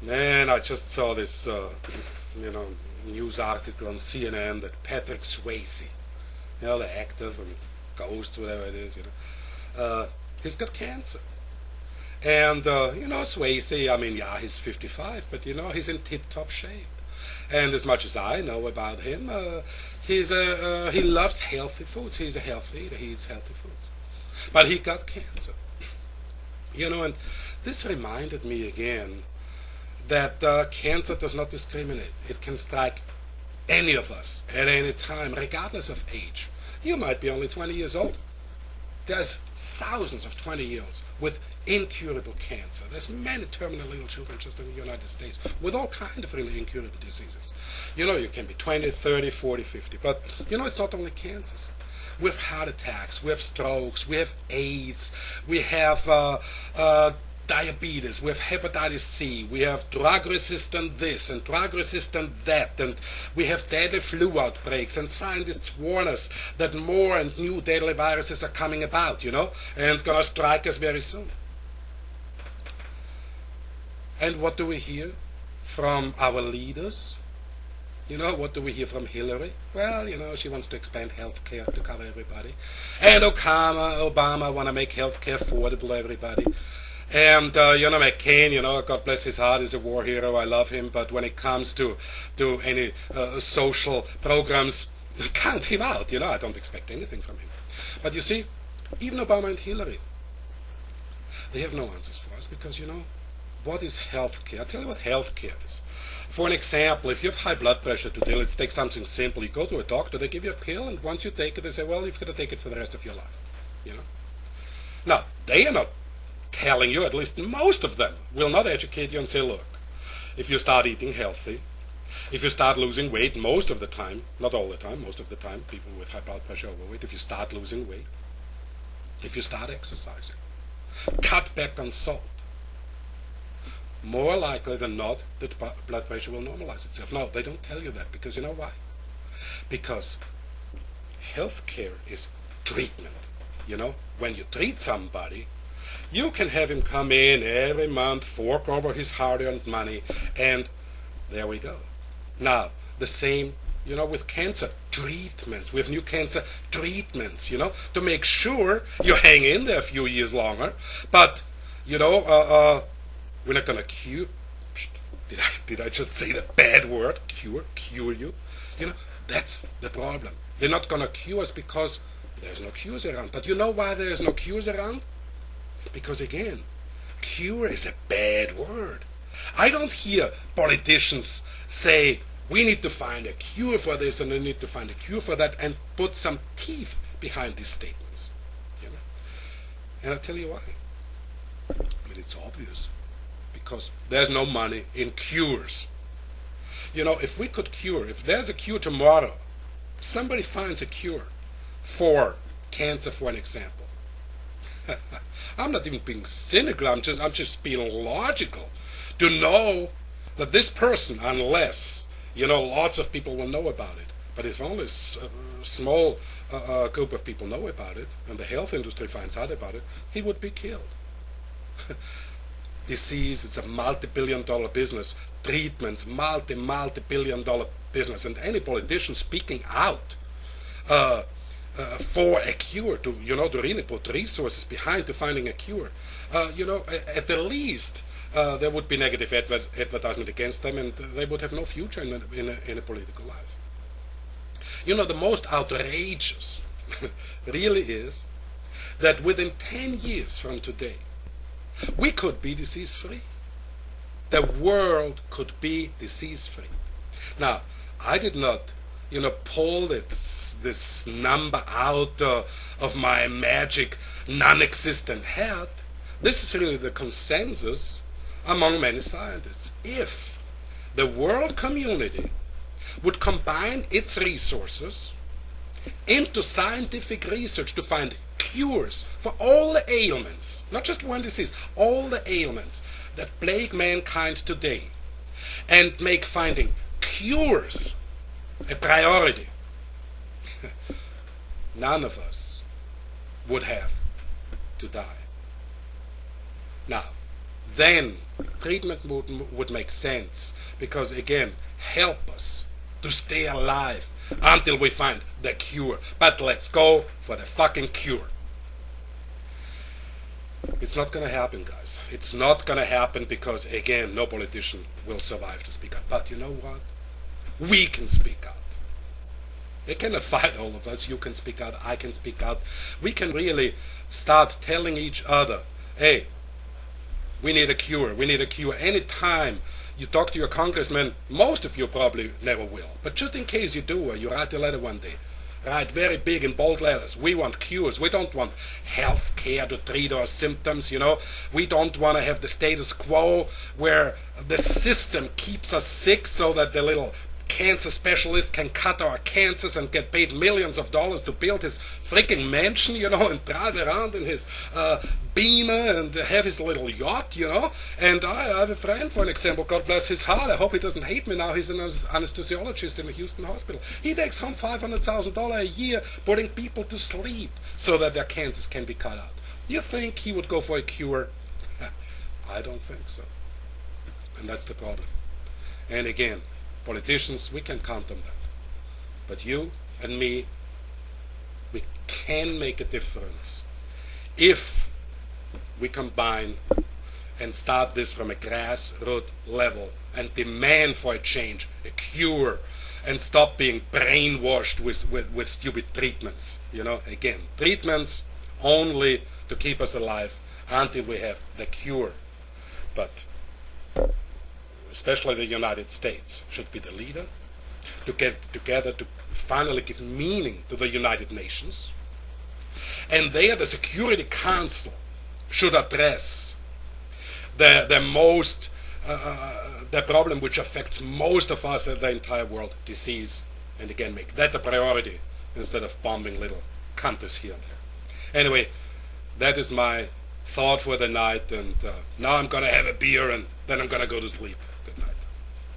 Man, I just saw this, you know, news article on CNN that Patrick Swayze, the actor from Ghosts, whatever it is, he's got cancer. And, Swayze, I mean, yeah, he's 55, but, he's in tip-top shape. And as much as I know about him, he loves healthy foods. He's a healthy eater. He eats healthy foods. But he got cancer. And this reminded me again that cancer does not discriminate. It can strike any of us at any time, regardless of age. You might be only 20 years old. There's thousands of 20-year-olds with incurable cancer. There's many terminally ill children just in the United States with all kinds of really incurable diseases. You can be 20, 30, 40, 50. But, it's not only cancers. We have heart attacks, we have strokes, we have AIDS, we have diabetes, we have hepatitis C, we have drug-resistant this and drug-resistant that, and we have deadly flu outbreaks, and scientists warn us that more and new deadly viruses are coming about, and gonna strike us very soon. And what do we hear from our leaders? What do we hear from Hillary? Well, she wants to expand health care to cover everybody. And Obama want to make health care affordable to everybody. And, McCain, God bless his heart, is a war hero. I love him. But when it comes to any social programs, count him out. I don't expect anything from him. But you see, even Obama and Hillary, they have no answers for us because, what is health care? I'll tell you what health care is. For an example, if you have high blood pressure today, let's take something simple. You go to a doctor, they give you a pill, and once you take it, they say, well, you've got to take it for the rest of your life. Now, they are not telling you, at least most of them, will not educate you and say, look, if you start eating healthy, if you start losing weight most of the time, not all the time, most of the time, people with high blood pressure, overweight, if you start losing weight, if you start exercising, cut back on salt, more likely than not, that blood pressure will normalize itself. No, they don't tell you that because you know why? Because healthcare is treatment. When you treat somebody, you can have him come in every month, fork over his hard-earned money, and there we go. Now, the same, with cancer treatments. We have new cancer treatments, to make sure you hang in there a few years longer. But, we're not going to cure. Did I just say the bad word? Cure you? That's the problem. They're not going to cure us because there's no cures around. But you know why there's no cures around? Because again, cure is a bad word. I don't hear politicians say, we need to find a cure for this and we need to find a cure for that and put some teeth behind these statements. And I'll tell you why. It's obvious. Because there's no money in cures. If we could cure, if there's a cure tomorrow, somebody finds a cure for cancer, for an example. I'm not even being cynical, I'm just being logical. To know that this person, unless, lots of people will know about it, but if only a small group of people know about it, and the health industry finds out about it, he would be killed. Disease, it's a multi-billion-dollar business. Treatments, multi-billion-dollar business. And any politician speaking out for a cure, to really put resources behind to finding a cure, at the least there would be negative advertisement against them, and they would have no future in a political life. The most outrageous really is that within 10 years from today, we could be disease-free. The world could be disease-free. Now, I did not, pull this number out of my magic non-existent hat. This is really the consensus among many scientists. If the world community would combine its resources into scientific research to find cures for all the ailments, not just one disease, all the ailments that plague mankind today, and make finding cures a priority, none of us would have to die. Now, then treatment would make sense, because again, help us to stay alive until we find the cure. But let's go for the fucking cure. It's not going to happen, guys. It's not going to happen because, again, no politician will survive to speak out. But you know what? We can speak out. They cannot fight all of us. You can speak out. I can speak out. We can really start telling each other, hey, we need a cure. We need a cure. Anytime you talk to your congressman, most of you probably never will. But just in case you do, or you write a letter one day, write very big in bold letters, we want cures. We don't want health care to treat our symptoms, you know. We don't want to have the status quo where the system keeps us sick so that the little cancer specialist can cut our cancers and get paid millions of dollars to build his freaking mansion, you know, and drive around in his Beamer and have his little yacht, you know. And I have a friend, for an example, God bless his heart, I hope he doesn't hate me now, he's an anesthesiologist in a Houston hospital. He takes home $500,000 a year putting people to sleep so that their cancers can be cut out. You think he would go for a cure? I don't think so. And that's the problem. And again, politicians, we can count on that. But you and me, we can make a difference if we combine and start this from a grassroots level and demand for a change, a cure, and stop being brainwashed with stupid treatments. You know, again, treatments only to keep us alive until we have the cure. But especially the United States should be the leader, to get together to finally give meaning to the United Nations. And there the Security Council should address the problem which affects most of us in the entire world, disease, and again make that a priority instead of bombing little countries here and there. Anyway, that is my thought for the night, and now I'm going to have a beer and then I'm going to go to sleep.